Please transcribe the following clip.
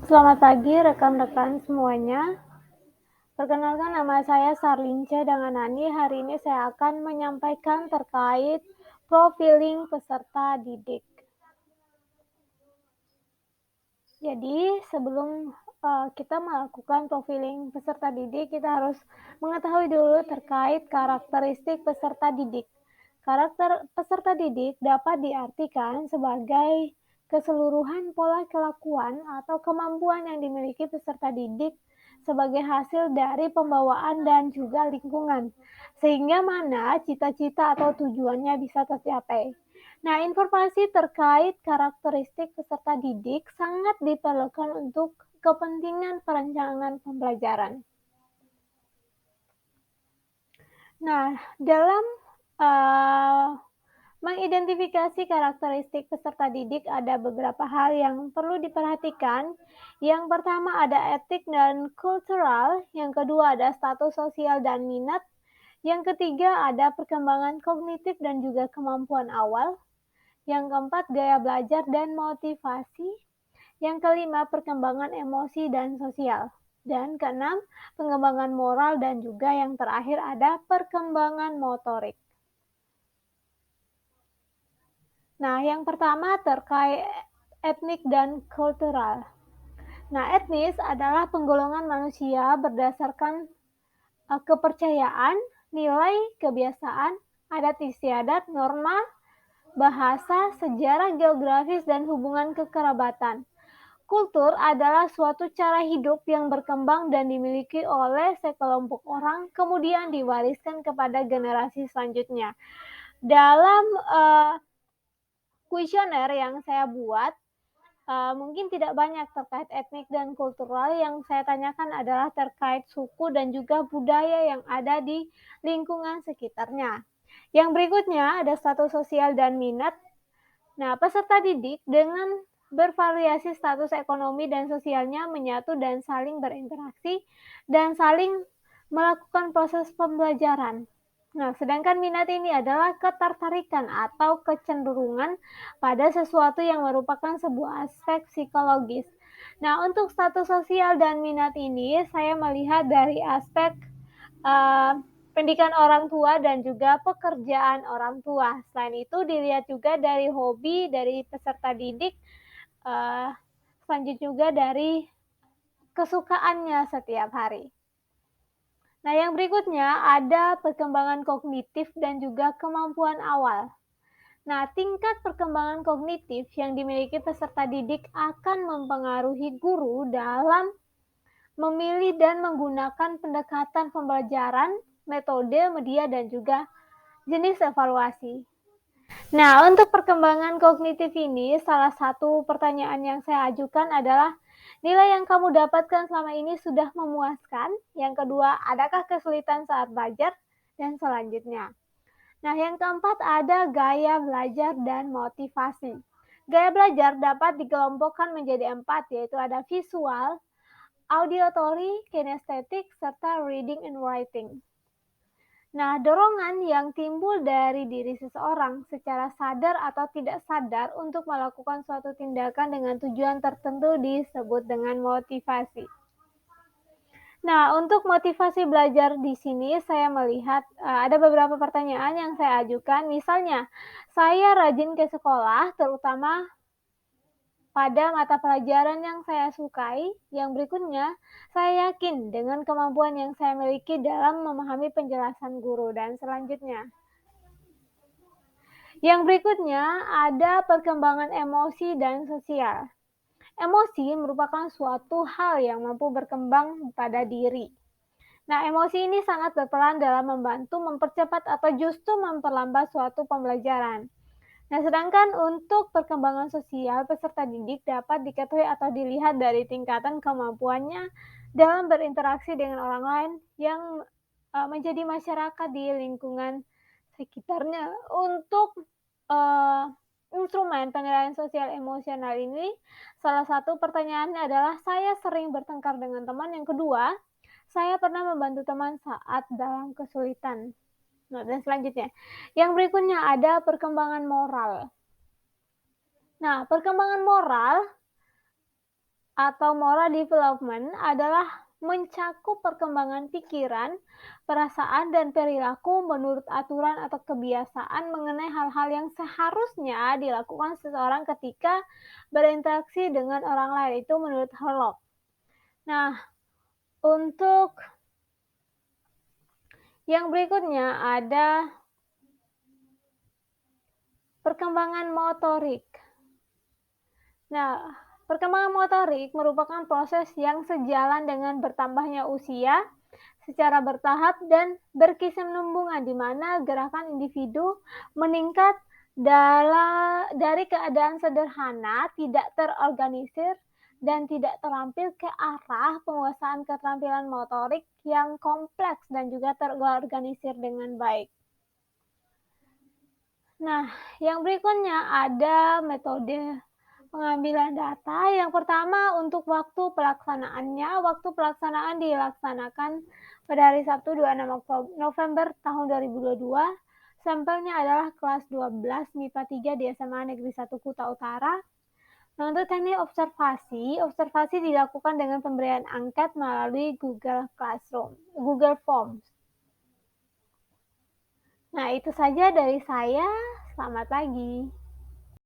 Selamat pagi rekan-rekan semuanya. Perkenalkan nama saya Sarlince Danganani. Hari ini saya akan menyampaikan terkait profiling peserta didik. Jadi sebelum kita melakukan profiling peserta didik, kita harus mengetahui dulu terkait karakteristik peserta didik. Karakter peserta didik dapat diartikan sebagai keseluruhan pola kelakuan atau kemampuan yang dimiliki peserta didik sebagai hasil dari pembawaan dan juga lingkungan, sehingga mana cita-cita atau tujuannya bisa tercapai. Nah, informasi terkait karakteristik peserta didik sangat diperlukan untuk kepentingan perencanaan pembelajaran. Nah, dalam mengidentifikasi karakteristik peserta didik ada beberapa hal yang perlu diperhatikan. Yang pertama ada etik dan kultural, yang kedua ada status sosial dan minat, yang ketiga ada perkembangan kognitif dan juga kemampuan awal, yang keempat gaya belajar dan motivasi, yang kelima perkembangan emosi dan sosial, dan keenam pengembangan moral, dan juga yang terakhir ada perkembangan motorik. Nah, yang pertama terkait etnik dan kultural. Nah, etnis adalah penggolongan manusia berdasarkan kepercayaan, nilai, kebiasaan, adat istiadat, norma, bahasa, sejarah geografis, dan hubungan kekerabatan. Kultur adalah suatu cara hidup yang berkembang dan dimiliki oleh sekelompok orang, kemudian diwariskan kepada generasi selanjutnya. Dalam kuesioner yang saya buat, mungkin tidak banyak terkait etnik dan kultural. Yang saya tanyakan adalah terkait suku dan juga budaya yang ada di lingkungan sekitarnya. Yang berikutnya ada status sosial dan minat. Nah, peserta didik dengan bervariasi status ekonomi dan sosialnya menyatu dan saling berinteraksi dan saling melakukan proses pembelajaran. Nah, sedangkan minat ini adalah ketertarikan atau kecenderungan pada sesuatu yang merupakan sebuah aspek psikologis. Nah, untuk status sosial dan minat ini, saya melihat dari aspek pendidikan orang tua dan juga pekerjaan orang tua. Selain itu dilihat juga dari hobi dari peserta didik, selanjutnya juga dari kesukaannya setiap hari. Nah, yang berikutnya ada perkembangan kognitif dan juga kemampuan awal. Nah, tingkat perkembangan kognitif yang dimiliki peserta didik akan mempengaruhi guru dalam memilih dan menggunakan pendekatan pembelajaran, metode, media, dan juga jenis evaluasi. Nah, untuk perkembangan kognitif ini, salah satu pertanyaan yang saya ajukan adalah, nilai yang kamu dapatkan selama ini sudah memuaskan? Yang kedua, adakah kesulitan saat belajar? Dan selanjutnya. Nah, yang keempat ada gaya belajar dan motivasi. Gaya belajar dapat dikelompokkan menjadi 4, yaitu ada visual, auditory, kinestetik, serta reading and writing. Nah, dorongan yang timbul dari diri seseorang secara sadar atau tidak sadar untuk melakukan suatu tindakan dengan tujuan tertentu disebut dengan motivasi. Nah, untuk motivasi belajar di sini saya melihat ada beberapa pertanyaan yang saya ajukan. Misalnya, saya rajin ke sekolah terutama pada mata pelajaran yang saya sukai. Yang berikutnya, saya yakin dengan kemampuan yang saya miliki dalam memahami penjelasan guru. Dan selanjutnya, yang berikutnya ada perkembangan emosi dan sosial. Emosi merupakan suatu hal yang mampu berkembang pada diri. Nah, emosi ini sangat berperan dalam membantu mempercepat atau justru memperlambat suatu pembelajaran. Nah, sedangkan untuk perkembangan sosial, peserta didik dapat diketahui atau dilihat dari tingkatan kemampuannya dalam berinteraksi dengan orang lain yang menjadi masyarakat di lingkungan sekitarnya. Untuk instrumen penilaian sosial emosional ini, salah satu pertanyaannya adalah, saya sering bertengkar dengan teman. Yang kedua, saya pernah membantu teman saat dalam kesulitan. Nah, dan selanjutnya, yang berikutnya ada perkembangan moral. Nah, perkembangan moral atau moral development adalah mencakup perkembangan pikiran, perasaan, dan perilaku menurut aturan atau kebiasaan mengenai hal-hal yang seharusnya dilakukan seseorang ketika berinteraksi dengan orang lain. Itu menurut Herlock. Nah, untuk yang berikutnya ada perkembangan motorik. Nah, perkembangan motorik merupakan proses yang sejalan dengan bertambahnya usia secara bertahap dan berkesinambungan di mana gerakan individu meningkat dari keadaan sederhana, tidak terorganisir, dan tidak terampil ke arah penguasaan keterampilan motorik yang kompleks dan juga terorganisir dengan baik. Nah, yang berikutnya ada metode pengambilan data. Yang pertama untuk waktu pelaksanaannya. Waktu pelaksanaan dilaksanakan pada hari Sabtu 26 November tahun 2022. Sampelnya adalah kelas 12 MIPA 3 di SMA Negeri 1 Kuta Utara. Nah, untuk teknik observasi dilakukan dengan pemberian angket melalui Google Classroom, Google Forms. Nah, itu saja dari saya. Selamat pagi.